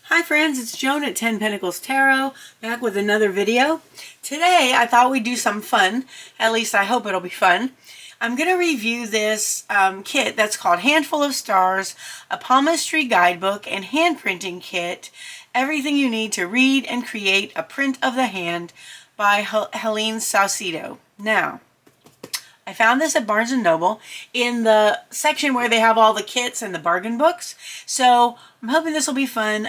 Hi friends, it's Joan at 10 Pentacles Tarot, back with another video. Today I thought we'd do some fun, at least I hope it'll be fun. I'm going to review this kit that's called Handful of Stars, a Palmistry guidebook and hand printing kit, everything you need to read and create a print of the hand by Helene Saucedo. Now, I found this at Barnes & Noble in the section where they have all the kits and the bargain books. So I'm hoping this will be fun.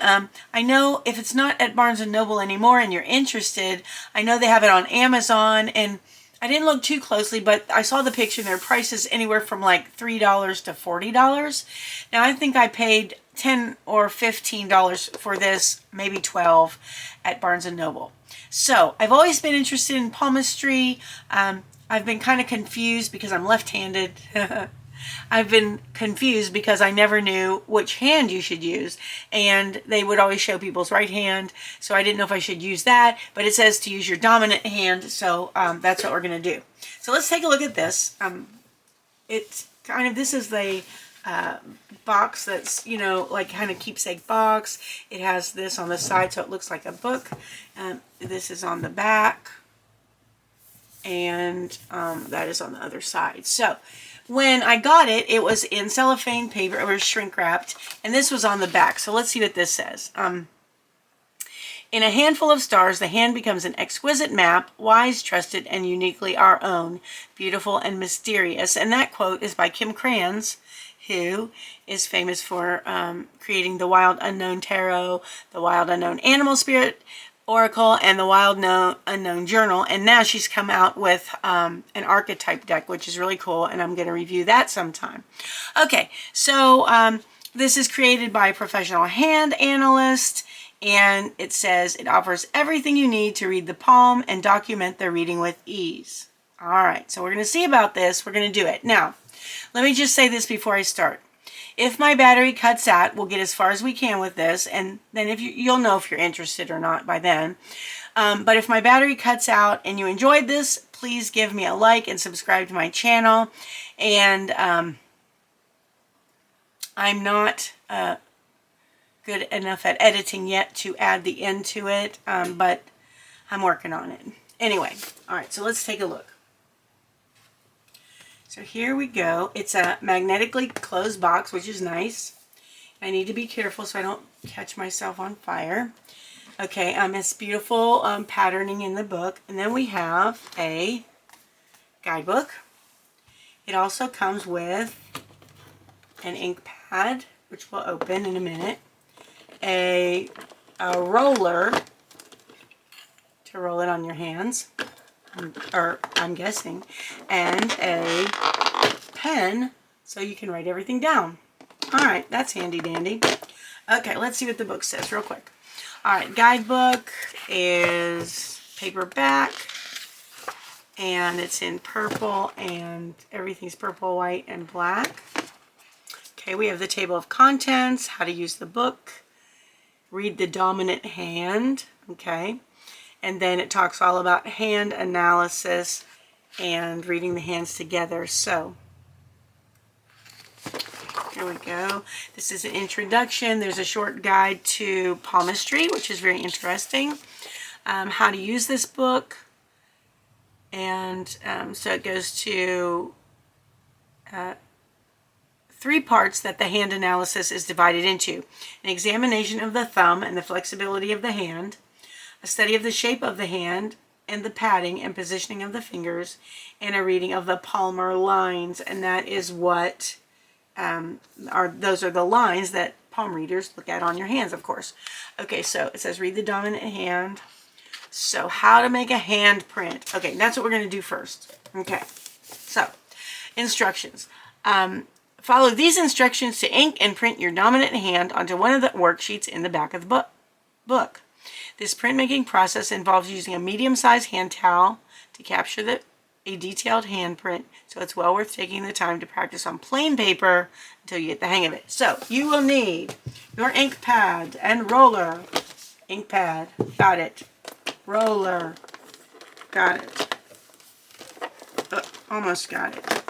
I know if it's not at Barnes & Noble anymore and you're interested, I know they have it on Amazon, and I didn't look too closely, but I saw the picture and their prices anywhere from like $3 to $40. Now I think I paid $10 or $15 for this, maybe $12 at Barnes & Noble. So I've always been interested in palmistry. I've been kind of confused because I'm left-handed. I've been confused because I never knew which hand you should use, and they would always show people's right hand, so I didn't know if I should use that, but it says to use your dominant hand, so that's what we're going to do. So let's take a look at this. It's kind of, this is the box that's, you know, like kind of keepsake box. It has this on the side so it looks like a book. This is on the back. And that is on the other side. So when I got it, it was in cellophane paper. It was shrink wrapped, and this was on the back. So let's see what this says. In a handful of stars, the hand becomes an exquisite map, wise, trusted, and uniquely our own, beautiful and mysterious. And that quote is by Kim Krans, who is famous for creating the Wild Unknown Tarot, the Wild Unknown Animal Spirit Oracle, and the Wild Unknown Journal, and now she's come out with an archetype deck, which is really cool, and I'm going to review that sometime. Okay, so this is created by a professional hand analyst, and it says it offers everything you need to read the palm and document the reading with ease. All right, so we're going to see about this. We're going to do it. Now, let me just say this before I start. If my battery cuts out, we'll get as far as we can with this, and then if you'll know if you're interested or not by then. But if my battery cuts out and you enjoyed this, please give me a like and subscribe to my channel. And I'm not good enough at editing yet to add the end to it, but I'm working on it. Anyway, all right, so let's take a look. So here we go. It's a magnetically closed box, which is nice. I need to be careful so I don't catch myself on fire. Okay, it's beautiful patterning in the book. And then we have a guidebook. It also comes with an ink pad, which we'll open in a minute. A roller to roll it on your hands. Or I'm guessing, and a pen so you can write everything down. All right, that's handy dandy. Okay, let's see what the book says real quick. All right, guidebook is paperback, and it's in purple, and everything's purple, white, and black. Okay, we have the table of contents, how to use the book, read the dominant hand, okay. And then it talks all about hand analysis and reading the hands together. So, here we go. This is an introduction. There's a short guide to palmistry, which is very interesting. How to use this book. And so it goes to 3 parts that the hand analysis is divided into. An examination of the thumb and the flexibility of the hand. A study of the shape of the hand and the padding and positioning of the fingers, and a reading of the palmar lines. And that is what those are the lines that palm readers look at on your hands, of course. Okay, so it says read the dominant hand. So how to make a hand print. Okay, that's what we're going to do first. Okay, so instructions. Follow these instructions to ink and print your dominant hand onto one of the worksheets in the back of the book. This printmaking process involves using a medium-sized hand towel to capture a detailed hand print, so it's well worth taking the time to practice on plain paper until you get the hang of it. So, you will need your ink pad and roller. Ink pad, got it. Roller, got it. Almost got it.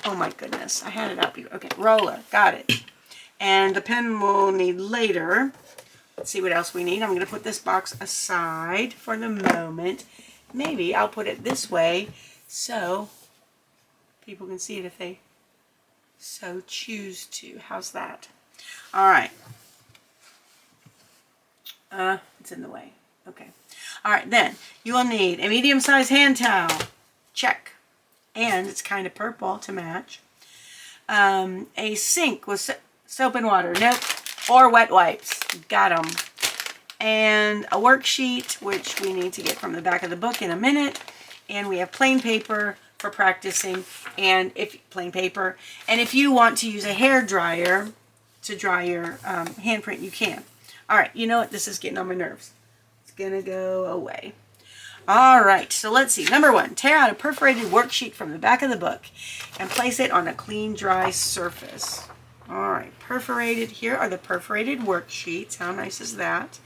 Oh my goodness, I had it up here. Okay, roller, got it. And the pen we'll need later. Let's see what else we need. I'm going to put this box aside for the moment. Maybe I'll put it this way so people can see it if they so choose to. How's that? All right. It's in the way. Okay. All right, then you will need a medium-sized hand towel. Check. And it's kind of purple to match. A sink with soap and water. Nope. Or wet wipes. Got them. And a worksheet, which we need to get from the back of the book in a minute. And we have plain paper for practicing, and plain paper. And if you want to use a hair dryer to dry your handprint, you can. All right, you know what? This is getting on my nerves. It's gonna go away. All right, so let's see. Number 1, tear out a perforated worksheet from the back of the book and place it on a clean, dry surface. All right, perforated. Here are the perforated worksheets. How nice is that?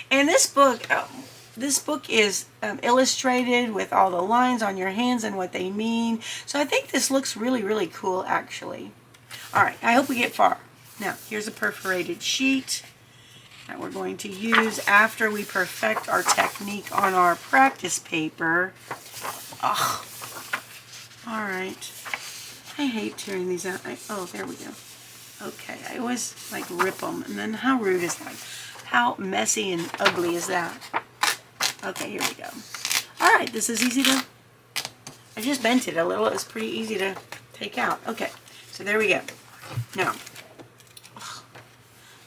And this book is illustrated with all the lines on your hands and what they mean. So I think this looks really, really cool, actually. All right, I hope we get far. Now, here's a perforated sheet that we're going to use after we perfect our technique on our practice paper. Ugh. All right. I hate tearing these out. Oh, there we go. Okay, I always like rip them, and then how rude is that? How messy and ugly is that? Okay, here we go. All right, this is easy to, I just bent it a little. It's pretty easy to take out. Okay, so there we go. Now,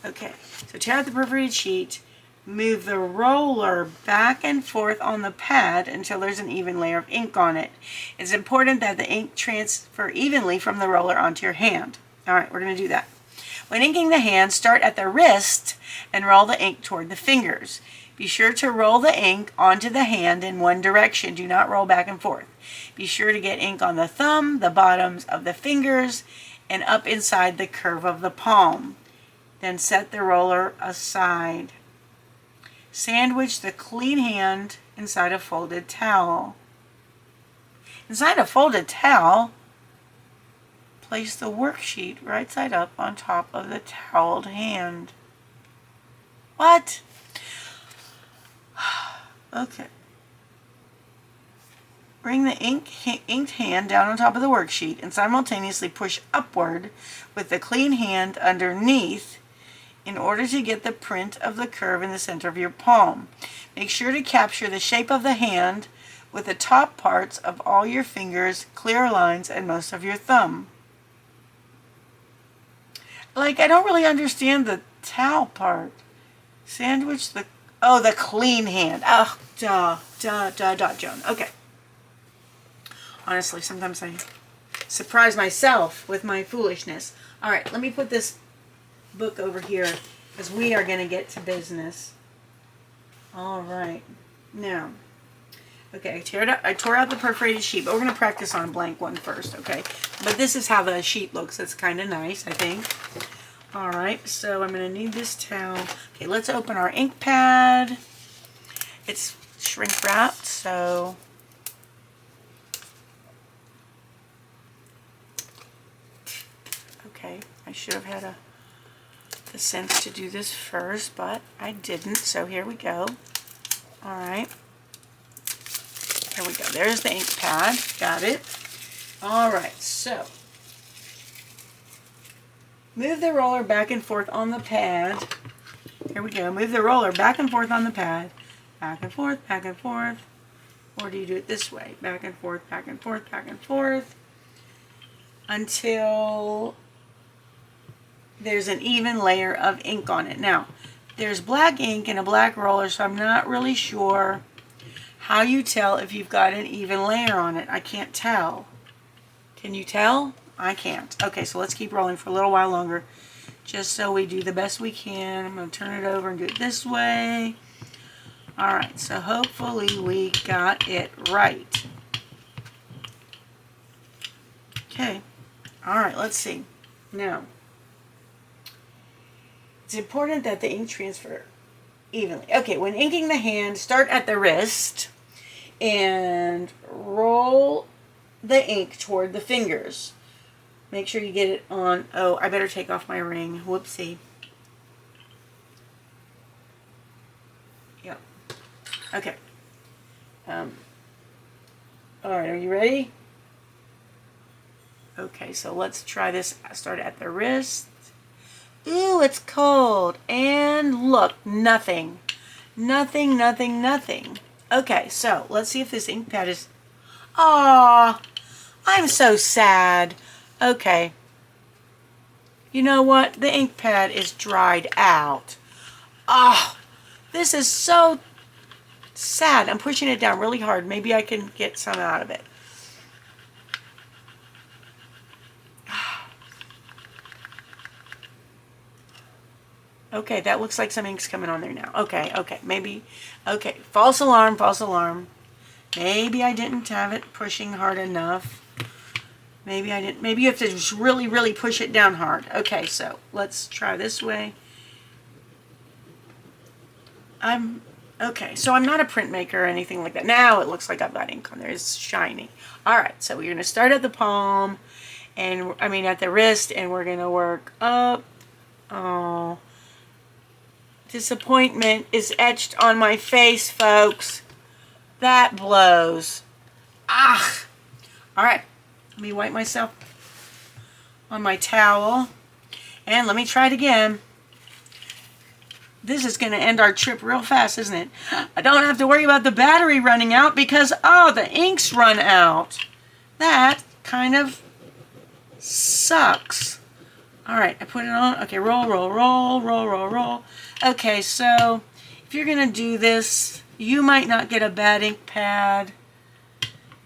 okay, so tear out the perforated sheet, move the roller back and forth on the pad until there's an even layer of ink on it. It's important that the ink transfer evenly from the roller onto your hand. All right, we're going to do that. When inking the hand, start at the wrist and roll the ink toward the fingers. Be sure to roll the ink onto the hand in one direction. Do not roll back and forth. Be sure to get ink on the thumb, the bottoms of the fingers, and up inside the curve of the palm. Then set the roller aside. Sandwich the clean hand inside a folded towel. Inside a folded towel, place the worksheet right side up on top of the toweled hand. What? Okay. Bring the inked hand down on top of the worksheet and simultaneously push upward with the clean hand underneath in order to get the print of the curve in the center of your palm. Make sure to capture the shape of the hand with the top parts of all your fingers, clear lines, and most of your thumb. Like, I don't really understand the towel part. Sandwich the, oh, the clean hand. Oh, Joan. Okay. Honestly, sometimes I surprise myself with my foolishness. All right, let me put this book over here because we are going to get to business. All right. Now, okay, I tore out the perforated sheet, but we're going to practice on a blank one first, okay? But this is how the sheet looks. It's kind of nice, I think. All right, so I'm going to need this towel. Okay, let's open our ink pad. It's shrink wrapped, so okay, I should have had the sense to do this first, but I didn't, so here we go. All right. There we go. There's the ink pad. Got it. All right, so move the roller back and forth on the pad. Here we go. Move the roller back and forth on the pad. Back and forth, back and forth. Or do you do it this way? Back and forth, back and forth, back and forth. Until there's an even layer of ink on it. Now, there's black ink and a black roller, so I'm not really sure how you tell if you've got an even layer on it. I can't tell. Can you tell? I can't. Okay, so let's keep rolling for a little while longer, just so we do the best we can. I'm going to turn it over and do it this way. All right, so hopefully we got it right. Okay. All right, let's see. Now, it's important that the ink transfer evenly. Okay, when inking the hand, start at the wrist and roll the ink toward the fingers. Make sure you get it on. Oh, I better take off my ring. Whoopsie. Yep. Okay. All right, are you ready? Okay, so let's try this. Start at the wrist. Ooh, it's cold. And look, nothing. Nothing, nothing, nothing. Okay, so let's see if this ink pad is... Aw, I'm so sad. Okay. You know what? The ink pad is dried out. Ah, this is so sad. I'm pushing it down really hard. Maybe I can get some out of it. Okay, that looks like some ink's coming on there now. Okay, okay, maybe. Okay, false alarm, false alarm. Maybe I didn't have it pushing hard enough. Maybe I didn't. Maybe you have to just really, really push it down hard. Okay, so let's try this way. Okay, so I'm not a printmaker or anything like that. Now it looks like I've got ink on there. It's shiny. All right, so we're going to start at the palm, and at the wrist, and we're going to work up. Oh, disappointment is etched on my face, folks. That blows. Ah! All right, let me wipe myself on my towel, and let me try it again. This is going to end our trip real fast, isn't it? I don't have to worry about the battery running out because, oh, the ink's run out. That kind of sucks. All right, I put it on. Okay, roll, roll, roll, roll, roll, roll. Okay, so if you're going to do this, you might not get a bad ink pad,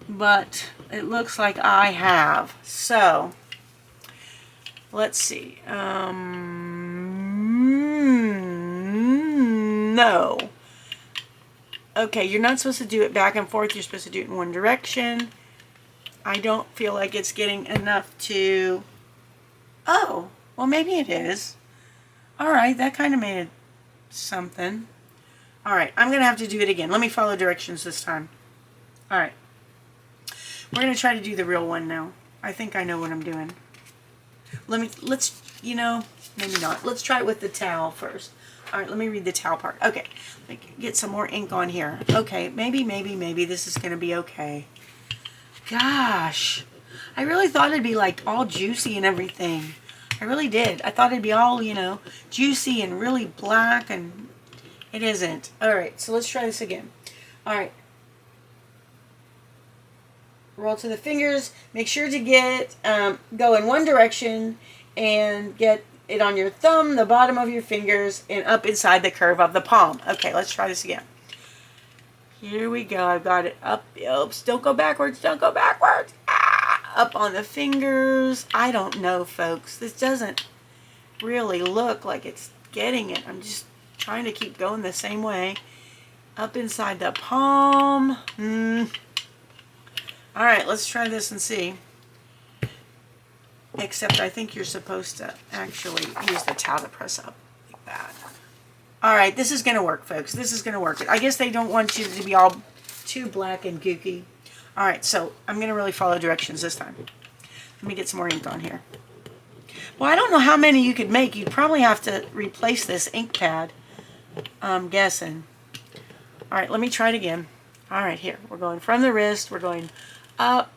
but it looks like I have. So, let's see. No. Okay, you're not supposed to do it back and forth. You're supposed to do it in one direction. I don't feel like it's getting enough to... Oh, well, maybe it is. All right, that kind of made it something. All right, I'm going to have to do it again. Let me follow directions this time. All right. We're going to try to do the real one now. I think I know what I'm doing. Let's, maybe not. Let's try it with the towel first. All right, let me read the towel part. Okay, let me get some more ink on here. Okay, maybe this is going to be okay. Gosh, I really thought it'd be like all juicy and everything. I really did. I thought it'd be all, juicy and really black, and it isn't. All right, so let's try this again. All right. Roll to the fingers. Make sure to get, go in one direction and get it on your thumb, the bottom of your fingers, and up inside the curve of the palm. Okay, let's try this again. Here we go. I've got it up. Oops, don't go backwards. Don't go backwards. Ah, up on the fingers. I don't know, folks. This doesn't really look like it's getting it. I'm just trying to keep going the same way. Up inside the palm. All right, let's try this and see. Except I think you're supposed to actually use the towel to press up like that. All right, this is going to work, folks. This is going to work. I guess they don't want you to be all too black and gooky. All right, so I'm going to really follow directions this time. Let me get some more ink on here. Well, I don't know how many you could make. You'd probably have to replace this ink pad, I'm guessing. All right, let me try it again. All right, here. We're going from the wrist. We're going up.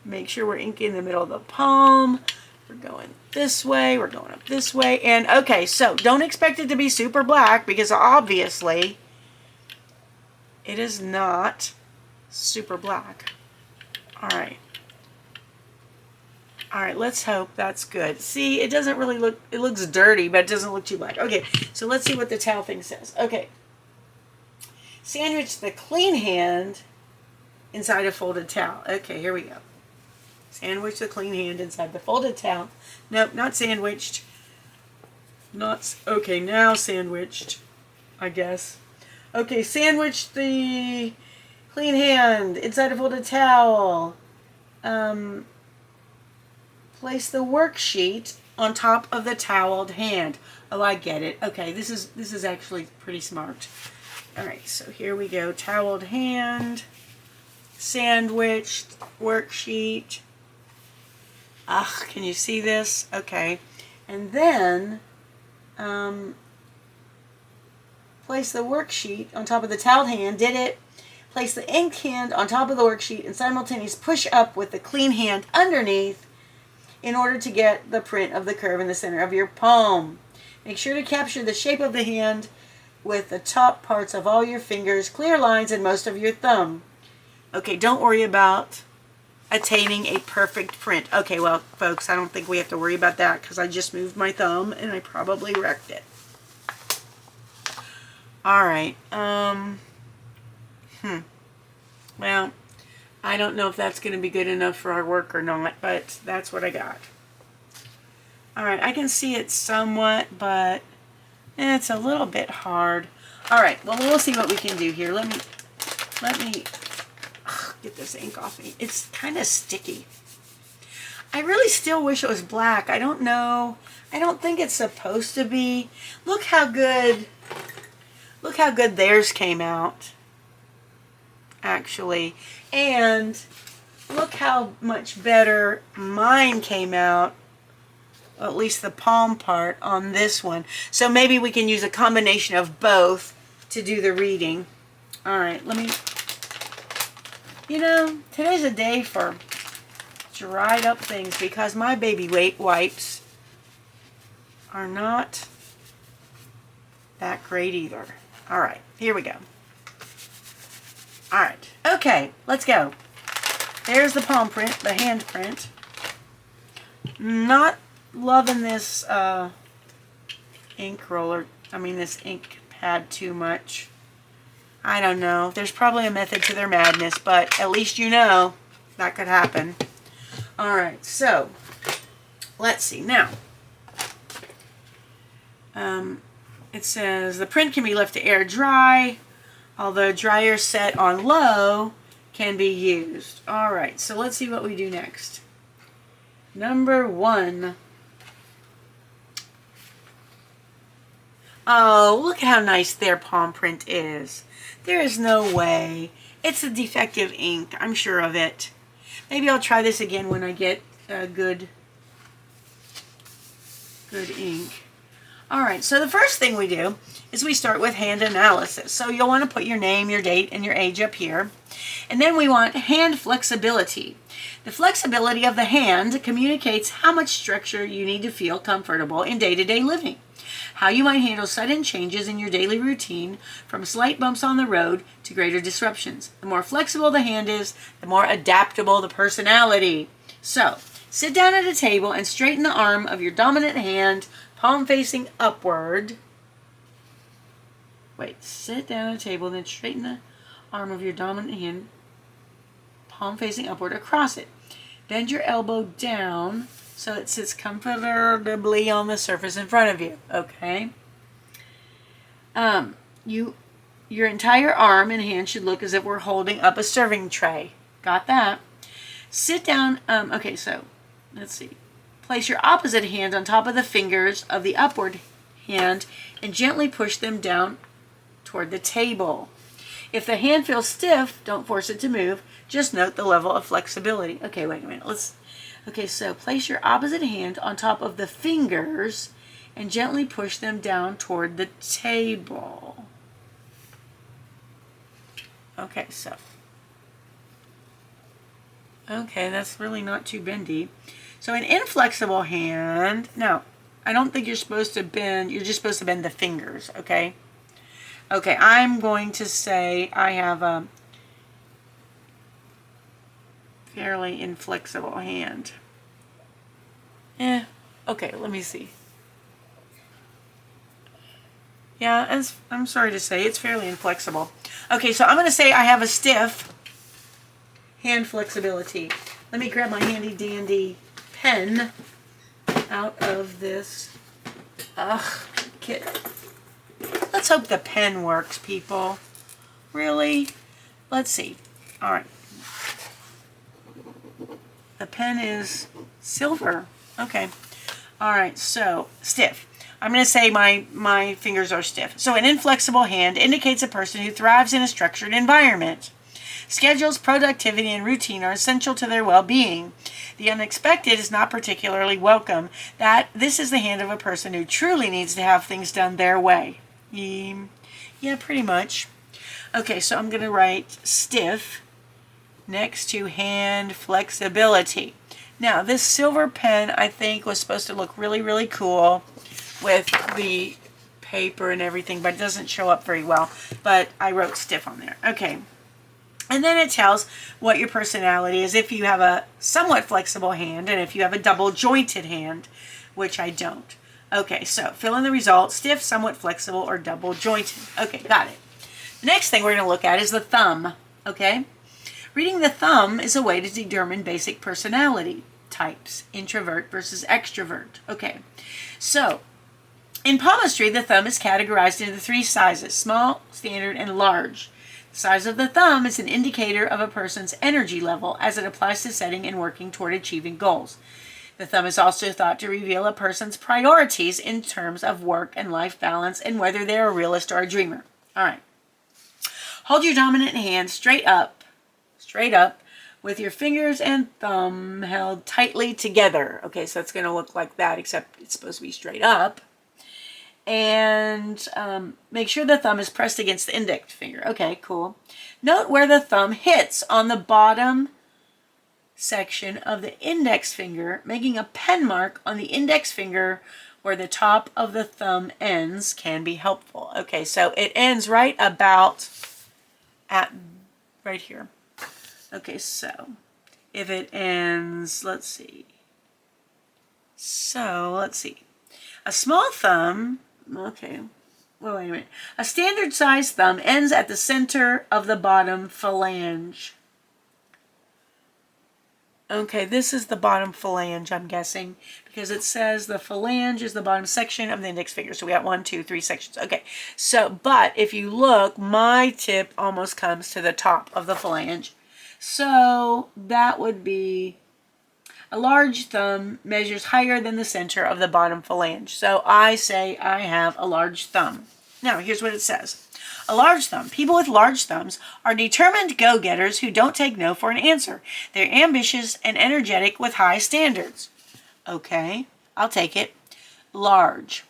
Make sure we're inking in the middle of the palm. We're going this way. We're going up this way. And okay, so don't expect it to be super black because obviously it is not super black. All right. All right, let's hope that's good. See, it doesn't really look, it looks dirty, but it doesn't look too black. Okay, so let's see what the towel thing says. Okay. Sandwich the clean hand inside a folded towel. Okay, here we go. Sandwich the clean hand inside the folded towel. Nope, not sandwiched. Not, okay, now sandwiched, I guess. Okay, sandwich the clean hand inside a folded towel. Place the worksheet on top of the toweled hand. Oh, I get it. Okay, this is actually pretty smart. All right, so here we go. Toweled hand, sandwiched, worksheet. Can you see this? Okay. And then place the worksheet on top of the toweled hand. Did it? Place the inked hand on top of the worksheet and simultaneously push up with the clean hand underneath in order to get the print of the curve in the center of your palm. Make sure to capture the shape of the hand with the top parts of all your fingers, clear lines, and most of your thumb. Okay, don't worry about attaining a perfect print. Okay, well, folks, I don't think we have to worry about that because I just moved my thumb and I probably wrecked it. All right. Well, I don't know if that's going to be good enough for our work or not, but that's what I got. All right, I can see it somewhat, but it's a little bit hard. All right, well, we'll see what we can do here. Let me get this ink off me. It's kind of sticky. I really still wish it was black. I don't know. I don't think it's supposed to be. Look how good theirs came out, actually. And look how much better mine came out, at least the palm part on this one. So maybe we can use a combination of both to do the reading. All right, today's a day for dried up things because my baby wipes are not that great either. All right, here we go. All right, okay, let's go. There's the palm print, the hand print. Not loving this this ink pad too much. I don't know. There's probably a method to their madness, but at least you know that could happen. All right, so let's see. Now, it says the print can be left to air dry, although dryer set on low can be used. All right, so let's see what we do next. Number 1. Oh, look how nice their palm print is. There is no way. It's a defective ink. I'm sure of it. Maybe I'll try this again when I get good ink. All right, so the first thing we do is we start with hand analysis. So you'll want to put your name, your date, and your age up here. And then we want hand flexibility. The flexibility of the hand communicates how much structure you need to feel comfortable in day-to-day living. How you might handle sudden changes in your daily routine, from slight bumps on the road to greater disruptions. The more flexible the hand is, the more adaptable the personality. So, sit down at a table and straighten the arm of your dominant hand, palm facing upward. Sit down at a table, then straighten the arm of your dominant hand, palm facing upward across it. Bend your elbow down so it sits comfortably on the surface in front of you, okay? Your entire arm and hand should look as if we're holding up a serving tray. Got that? Sit down, okay, so let's see. Place your opposite hand on top of the fingers of the upward hand and gently push them down toward the table. If the hand feels stiff, don't force it to move. Just note the level of flexibility. Okay, wait a minute. Okay, so place your opposite hand on top of the fingers and gently push them down toward the table. Okay, that's really not too bendy. So an inflexible hand, no, I don't think you're supposed to bend, you're just supposed to bend the fingers, okay? Okay, I'm going to say I have a fairly inflexible hand. Okay, let me see. Yeah, I'm sorry to say, it's fairly inflexible. Okay, so I'm going to say I have a stiff hand flexibility. Let me grab my handy dandy pen out of this kit. Let's hope the pen works, people. Really? Let's see. All right. The pen is silver. Okay. All right, so stiff. I'm going to say my fingers are stiff. So an inflexible hand indicates a person who thrives in a structured environment. Schedules, productivity, and routine are essential to their well-being. The unexpected is not particularly welcome. This is the hand of a person who truly needs to have things done their way. Yeah, pretty much. Okay, so I'm going to write stiff next to hand flexibility. Now, this silver pen, I think, was supposed to look really, really cool with the paper and everything, but it doesn't show up very well. But I wrote stiff on there. Okay. And then it tells what your personality is if you have a somewhat flexible hand and if you have a double jointed hand, which I don't. Okay, so fill in the results: stiff, somewhat flexible, or double jointed. Okay, got it. The next thing we're going to look at is the thumb. Okay? Reading the thumb is a way to determine basic personality types, introvert versus extrovert. Okay, so in palmistry, the thumb is categorized into 3 sizes: small, standard, and large. The size of the thumb is an indicator of a person's energy level as it applies to setting and working toward achieving goals. The thumb is also thought to reveal a person's priorities in terms of work and life balance and whether they're a realist or a dreamer. All right. Hold your dominant hand straight up, with your fingers and thumb held tightly together. Okay, so it's going to look like that, except it's supposed to be straight up. And make sure the thumb is pressed against the index finger. Okay, cool. Note where the thumb hits on the bottom section of the index finger, making a pen mark on the index finger where the top of the thumb ends can be helpful. Okay, so it ends right about at right here. Okay, so if it ends, let's see. So, let's see. A small thumb, okay, well, wait a minute. A standard size thumb ends at the center of the bottom phalange. Okay, this is the bottom phalange, I'm guessing, because it says the phalange is the bottom section of the index finger. So we got 1, 2, 3 sections. Okay, so, but if you look, my tip almost comes to the top of the phalange. So that would be a large thumb measures higher than the center of the bottom phalange. So I say I have a large thumb. Now, here's what it says. A large thumb. People with large thumbs are determined go-getters who don't take no for an answer. They're ambitious and energetic with high standards. Okay, I'll take it. Large.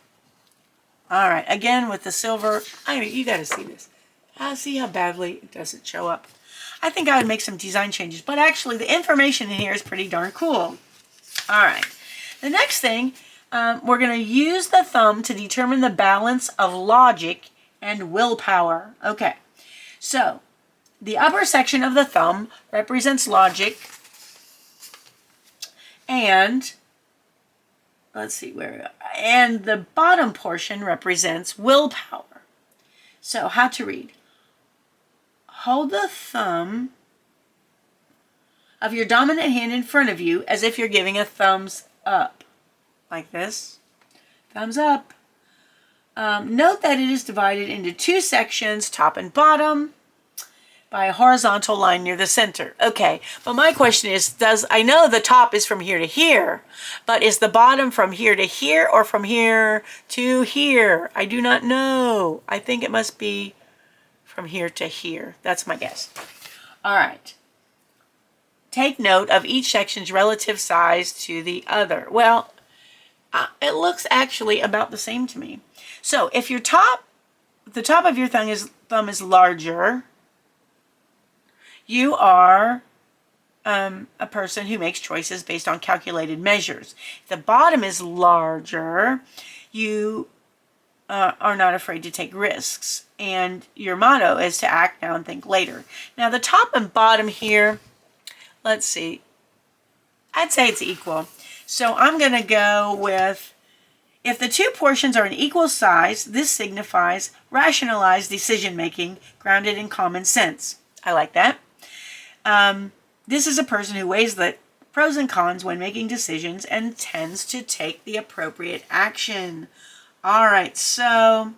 All right, again with the silver. I mean, you got to see this. See how badly it doesn't show up. I think I would make some design changes, but actually the information in here is pretty darn cool. All right, the next thing, we're going to use the thumb to determine the balance of logic and willpower. Okay, so the upper section of the thumb represents logic, and let's see where, and the bottom portion represents willpower. So how to read. Hold the thumb of your dominant hand in front of you as if you're giving a thumbs up, like this. Thumbs up. Note that it is divided into 2 sections, top and bottom, by a horizontal line near the center. Okay, but my question is, I know the top is from here to here, but is the bottom from here to here or from here to here? I do not know. I think it must be from here to here. That's my guess. All right. Take note of each section's relative size to the other. Well, it looks actually about the same to me. So if the top of your thumb is larger, you are a person who makes choices based on calculated measures. If the bottom is larger, you are not afraid to take risks. And your motto is to act now and think later. Now the top and bottom here, let's see, I'd say it's equal. So I'm going to go with, if the 2 portions are an equal size, this signifies rationalized decision-making grounded in common sense. I like that. This is a person who weighs the pros and cons when making decisions and tends to take the appropriate action. All right, so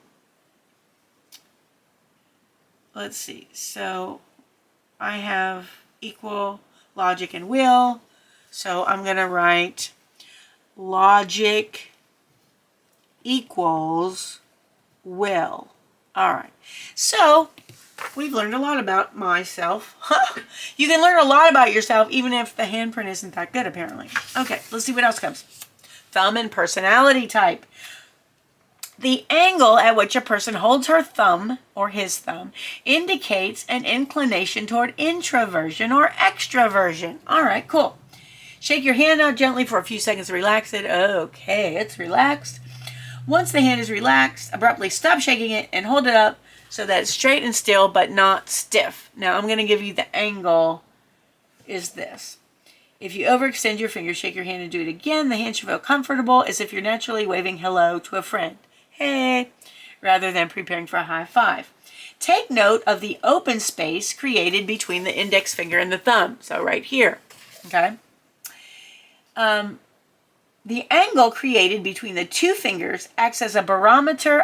let's see. So I have equal logic and will. So I'm going to write logic equals will. All right. So we've learned a lot about myself. You can learn a lot about yourself even if the handprint isn't that good, apparently. Okay, let's see what else comes. Thumb and personality type. The angle at which a person holds her thumb, or his thumb, indicates an inclination toward introversion or extroversion. All right, cool. Shake your hand out gently for a few seconds to relax it. Okay, it's relaxed. Once the hand is relaxed, abruptly stop shaking it and hold it up so that it's straight and still but not stiff. Now I'm going to give you the angle is this. If you overextend your finger, shake your hand and do it again. The hand should feel comfortable as if you're naturally waving hello to a friend. Hey, rather than preparing for a high five. Take note of the open space created between the index finger and the thumb. So right here, okay? The angle created between the two fingers acts as a barometer